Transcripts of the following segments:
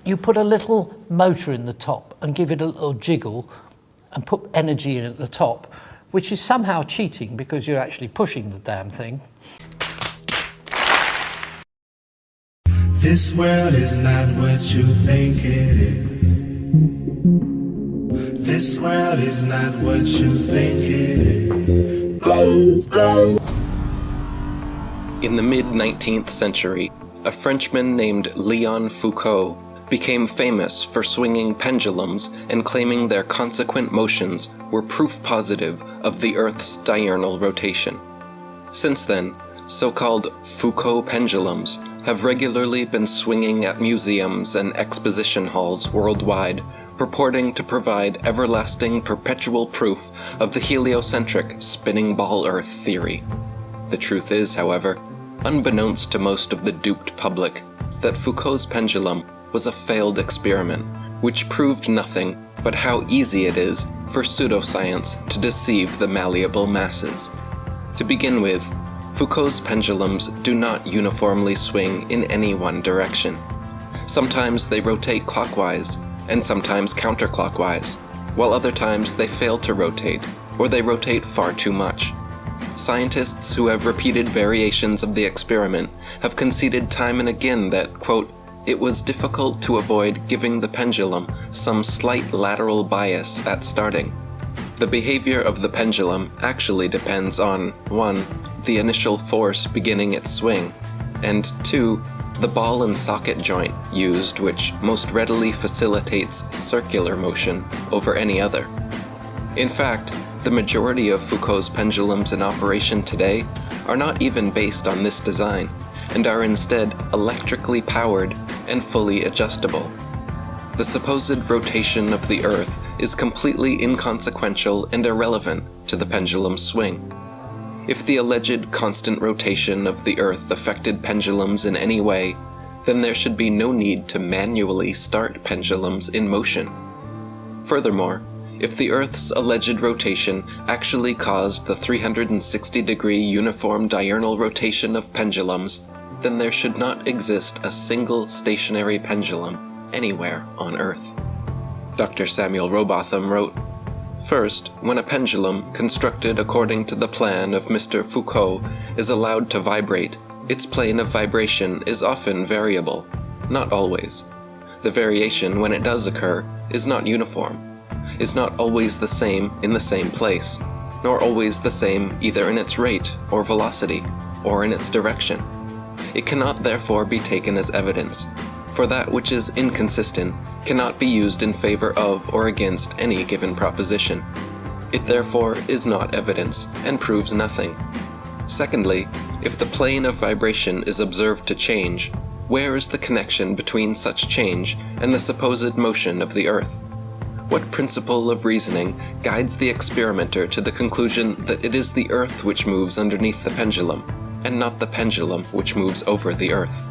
you put a little motor in the top and give it a little jiggle and put energy in at the top, which is somehow cheating because you're actually pushing the damn thing. This world is not what you think it is. This world is not what you think it is. In the mid-19th century, a Frenchman named Léon Foucault became famous for swinging pendulums and claiming their consequent motions were proof positive of the Earth's diurnal rotation. Since then, so-called Foucault pendulums have regularly been swinging at museums and exposition halls worldwide, purporting to provide everlasting perpetual proof of the heliocentric spinning ball Earth theory. The truth is, however, unbeknownst to most of the duped public, that Foucault's pendulum was a failed experiment, which proved nothing but how easy it is for pseudoscience to deceive the malleable masses. To begin with, Foucault's pendulums do not uniformly swing in any one direction. Sometimes they rotate clockwise, and sometimes counter-clockwise, while other times they fail to rotate, or they rotate far too much. Scientists who have repeated variations of the experiment have conceded time and again that, quote, it was difficult to avoid giving the pendulum some slight lateral bias at starting. The behavior of the pendulum actually depends on 1. The initial force beginning its swing, and 2. The ball and socket joint used, which most readily facilitates circular motion over any other. In fact, the majority of Foucault's pendulums in operation today are not even based on this design, and are instead electrically powered and fully adjustable. The supposed rotation of the Earth is completely inconsequential and irrelevant to the pendulum's swing. If the alleged constant rotation of the Earth affected pendulums in any way, then there should be no need to manually start pendulums in motion. Furthermore, if the Earth's alleged rotation actually caused the 360-degree uniform diurnal rotation of pendulums, then there should not exist a single stationary pendulum anywhere on Earth. Dr. Samuel Robotham wrote, "First, when a pendulum, constructed according to the plan of Mr. Foucault, is allowed to vibrate, its plane of vibration is often variable, not always. The variation, when it does occur, is not uniform, is not always the same in the same place, nor always the same either in its rate or velocity, or in its direction. It cannot therefore be taken as evidence, for that which is inconsistent cannot be used in favor of or against any given proposition. It therefore is not evidence, and proves nothing. Secondly, if the plane of vibration is observed to change, where is the connection between such change and the supposed motion of the Earth? What principle of reasoning guides the experimenter to the conclusion that it is the Earth which moves underneath the pendulum, and not the pendulum which moves over the Earth?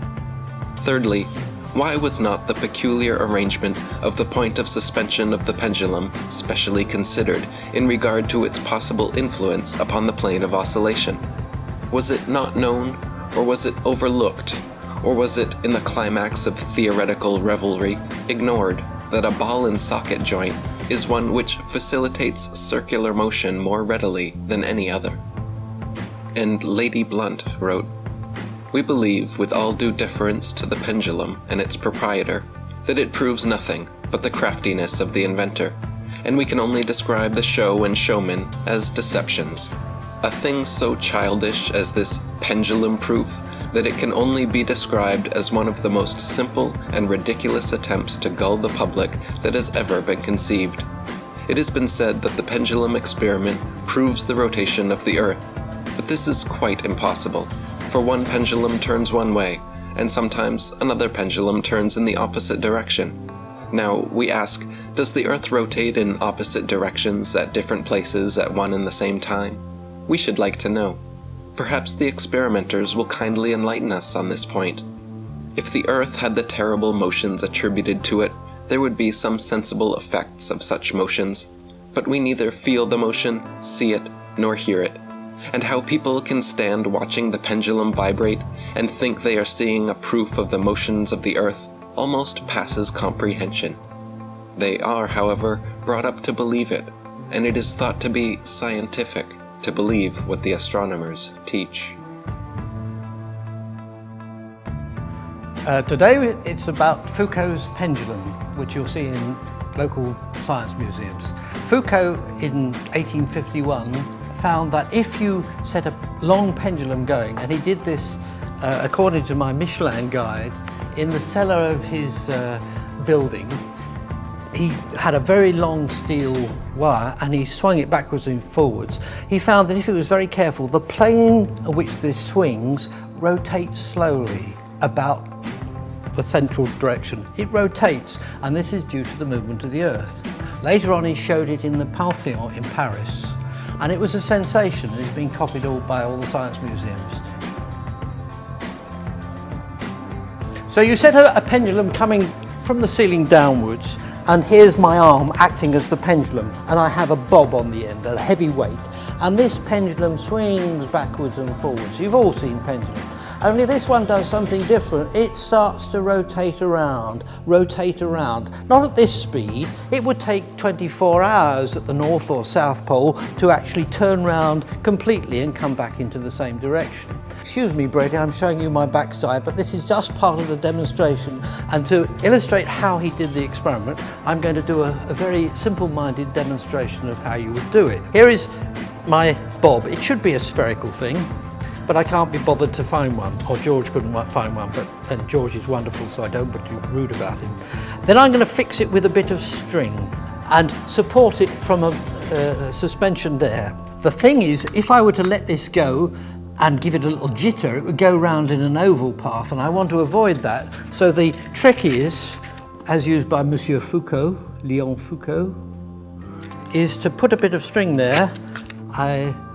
Thirdly, why was not the peculiar arrangement of the point of suspension of the pendulum specially considered in regard to its possible influence upon the plane of oscillation? Was it not known, or was it overlooked, or was it, in the climax of theoretical revelry, ignored that a ball and socket joint is one which facilitates circular motion more readily than any other?" And Lady Blunt wrote, "We believe, with all due deference to the pendulum and its proprietor, that it proves nothing but the craftiness of the inventor, and we can only describe the show and showman as deceptions. A thing so childish as this pendulum proof that it can only be described as one of the most simple and ridiculous attempts to gull the public that has ever been conceived. It has been said that the pendulum experiment proves the rotation of the Earth, but this is quite impossible, for one pendulum turns one way, and sometimes another pendulum turns in the opposite direction. Now, we ask, does the Earth rotate in opposite directions at different places at one and the same time? We should like to know. Perhaps the experimenters will kindly enlighten us on this point. If the Earth had the terrible motions attributed to it, there would be some sensible effects of such motions, but we neither feel the motion, see it, nor hear it. And how people can stand watching the pendulum vibrate and think they are seeing a proof of the motions of the Earth, almost passes comprehension. They are, however, brought up to believe it, and it is thought to be scientific to believe what the astronomers teach. Today it's about Foucault's pendulum, which you'll see in local science museums. Foucault in 1851 found that if you set a long pendulum going, and he did this according to my Michelin guide, in the cellar of his building, he had a very long steel wire and he swung it backwards and forwards. He found that if he was very careful, the plane on which this swings rotates slowly about the central direction. It rotates, and this is due to the movement of the Earth. Later on he showed it in the Pantheon in Paris, and it was a sensation, and it's been copied by all the science museums. So you set a pendulum coming from the ceiling downwards, and here's my arm acting as the pendulum, and I have a bob on the end, a heavy weight, and this pendulum swings backwards and forwards. You've all seen pendulums. Only this one does something different. It starts to rotate around. Not at this speed. It would take 24 hours at the North or South Pole to actually turn round completely and come back into the same direction. Excuse me, Brady, I'm showing you my backside, but this is just part of the demonstration. And to illustrate how he did the experiment, I'm going to do a very simple-minded demonstration of how you would do it. Here is my bob. It should be a spherical thing, but I can't be bothered to find one, or George couldn't find one, and George is wonderful, so I don't want to be rude about him. Then I'm going to fix it with a bit of string and support it from a suspension there. The thing is, if I were to let this go and give it a little jitter, it would go round in an oval path, and I want to avoid that. So the trick is, as used by Monsieur Foucault, Léon Foucault, is to put a bit of string there.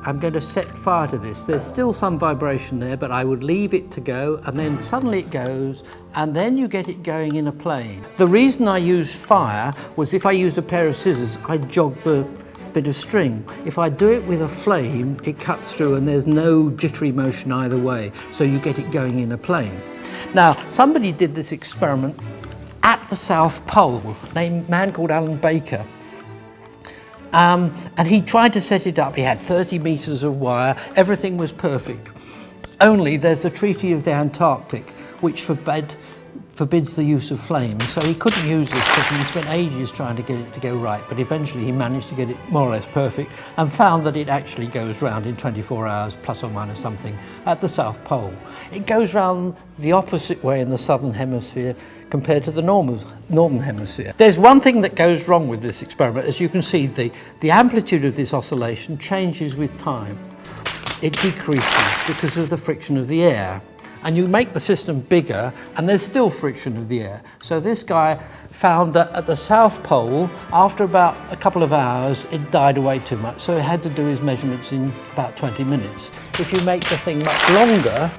I'm going to set fire to this. There's still some vibration there, but I would leave it to go, and then suddenly it goes, and then you get it going in a plane. The reason I used fire was if I used a pair of scissors, I'd jog the bit of string. If I do it with a flame, it cuts through and there's no jittery motion either way, so you get it going in a plane. Now, somebody did this experiment at the South Pole, a man called Alan Baker. And he tried to set it up. He had 30 meters of wire, everything was perfect. Only there's the Treaty of the Antarctic, which forbids the use of flames, so he couldn't use this because he spent ages trying to get it to go right, but eventually he managed to get it more or less perfect and found that it actually goes round in 24 hours, plus or minus something, at the South Pole. It goes round the opposite way in the southern hemisphere compared to the northern hemisphere. There's one thing that goes wrong with this experiment. As you can see, the amplitude of this oscillation changes with time. It decreases because of the friction of the air. And you make the system bigger, and there's still friction of the air. So this guy found that at the South Pole, after about a couple of hours, it died away too much, so he had to do his measurements in about 20 minutes. If you make the thing much longer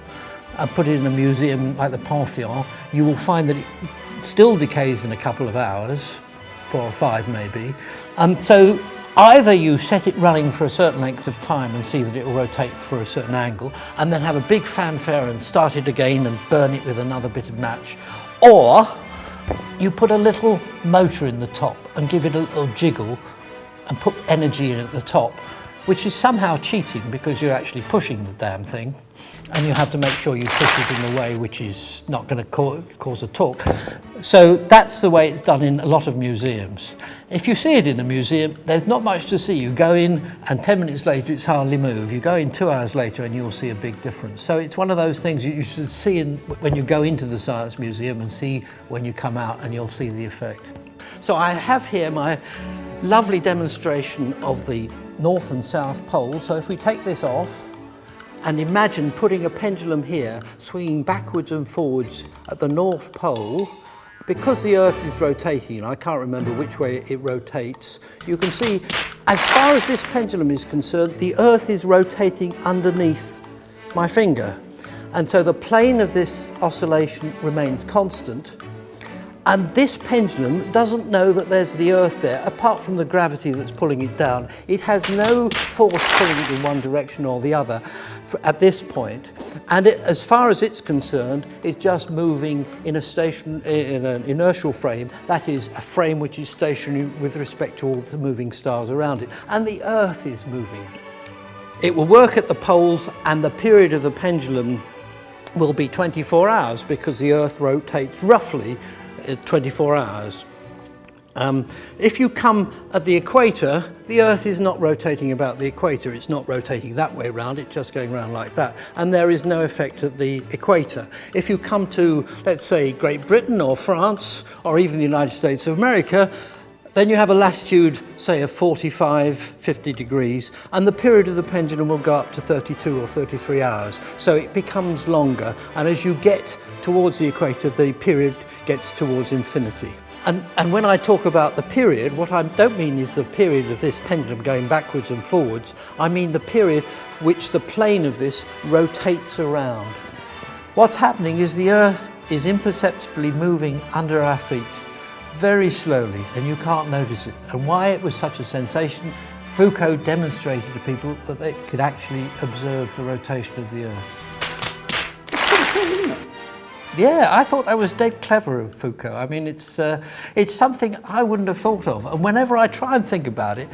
and put it in a museum like the Pantheon, you will find that it still decays in a couple of hours, 4 or 5 maybe. So either you set it running for a certain length of time and see that it will rotate for a certain angle, and then have a big fanfare and start it again and burn it with another bit of match, or you put a little motor in the top and give it a little jiggle and put energy in at the top, which is somehow cheating because you're actually pushing the damn thing, and you have to make sure you push it in a way which is not going to cause a torque. So that's the way it's done in a lot of museums. If you see it in a museum, there's not much to see. You go in and 10 minutes later it's hardly moved. You go in 2 hours later and you'll see a big difference. So it's one of those things you should see when you go into the Science Museum and see when you come out, and you'll see the effect. So I have here my lovely demonstration of the North and South Poles. So if we take this off, and imagine putting a pendulum here, swinging backwards and forwards at the North Pole, because the Earth is rotating, and I can't remember which way it rotates, you can see, as far as this pendulum is concerned, the Earth is rotating underneath my finger. And so the plane of this oscillation remains constant. And this pendulum doesn't know that there's the Earth there, apart from the gravity that's pulling it down. It has no force pulling it in one direction or the other at this point. And as far as it's concerned, it's just moving in in an inertial frame. That is, a frame which is stationary with respect to all the moving stars around it. And the Earth is moving. It will work at the poles, and the period of the pendulum will be 24 hours because the Earth rotates roughly 24 hours. If you come at the equator, the Earth is not rotating about the equator. It's not rotating that way around, it's just going around like that. And there is no effect at the equator. If you come to, let's say, Great Britain or France, or even the United States of America, then you have a latitude, say, of 45, 50 degrees, and the period of the pendulum will go up to 32 or 33 hours. So it becomes longer, and as you get towards the equator, the period gets towards infinity. And when I talk about the period, what I don't mean is the period of this pendulum going backwards and forwards. I mean the period which the plane of this rotates around. What's happening is the Earth is imperceptibly moving under our feet, very slowly, and you can't notice it. And why it was such a sensation, Foucault demonstrated to people that they could actually observe the rotation of the Earth. Yeah, I thought that was dead clever of Foucault. I mean, it's something I wouldn't have thought of. And whenever I try and think about it,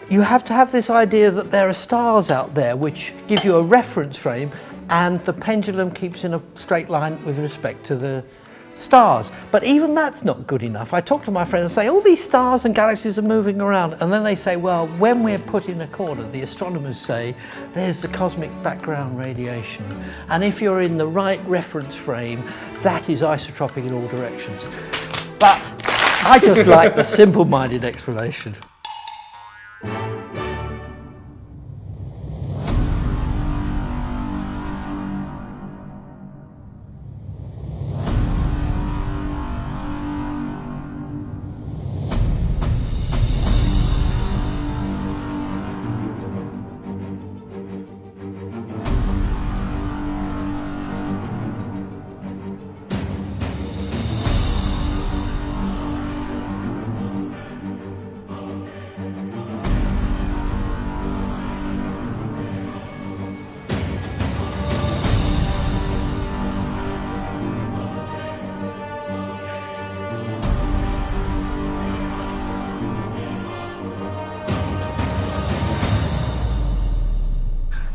you have to have this idea that there are stars out there which give you a reference frame, and the pendulum keeps in a straight line with respect to the stars. But even that's not good enough. I talk to my friends and say, all these stars and galaxies are moving around. And then they say, well, when we're put in a corner, the astronomers say, there's the cosmic background radiation. And if you're in the right reference frame, that is isotropic in all directions. But I just like the simple-minded explanation.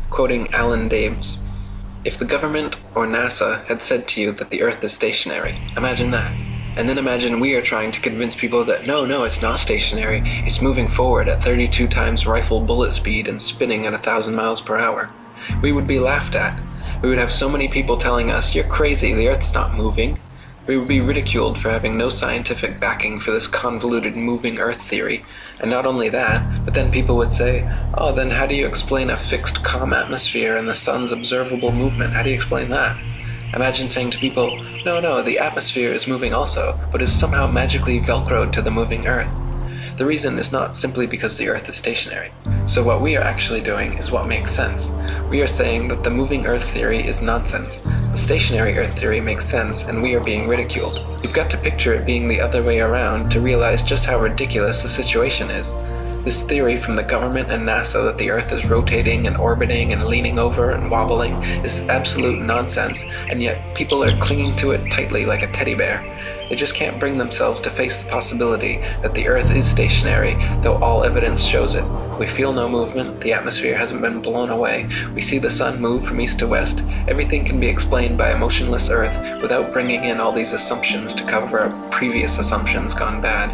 Quoting Alan Daves, "If the government or NASA had said to you that the Earth is stationary, imagine that. And then imagine we are trying to convince people that no, it's not stationary, it's moving forward at 32 times rifle bullet speed and spinning at 1,000 miles per hour. We would be laughed at. We would have so many people telling us, you're crazy, the Earth's not moving. We would be ridiculed for having no scientific backing for this convoluted moving Earth theory. And not only that, but then people would say, oh, then how do you explain a fixed calm atmosphere and the sun's observable movement? How do you explain that? Imagine saying to people, no, the atmosphere is moving also, but is somehow magically velcroed to the moving Earth. The reason is not simply because the Earth is stationary. So what we are actually doing is what makes sense. We are saying that the moving Earth theory is nonsense. The stationary Earth theory makes sense, and we are being ridiculed. You've got to picture it being the other way around to realize just how ridiculous the situation is. This theory from the government and NASA that the Earth is rotating and orbiting and leaning over and wobbling is absolute nonsense, and yet people are clinging to it tightly like a teddy bear. They just can't bring themselves to face the possibility that the Earth is stationary, though all evidence shows it. We feel no movement, the atmosphere hasn't been blown away, we see the sun move from east to west. Everything can be explained by a motionless Earth without bringing in all these assumptions to cover up previous assumptions gone bad.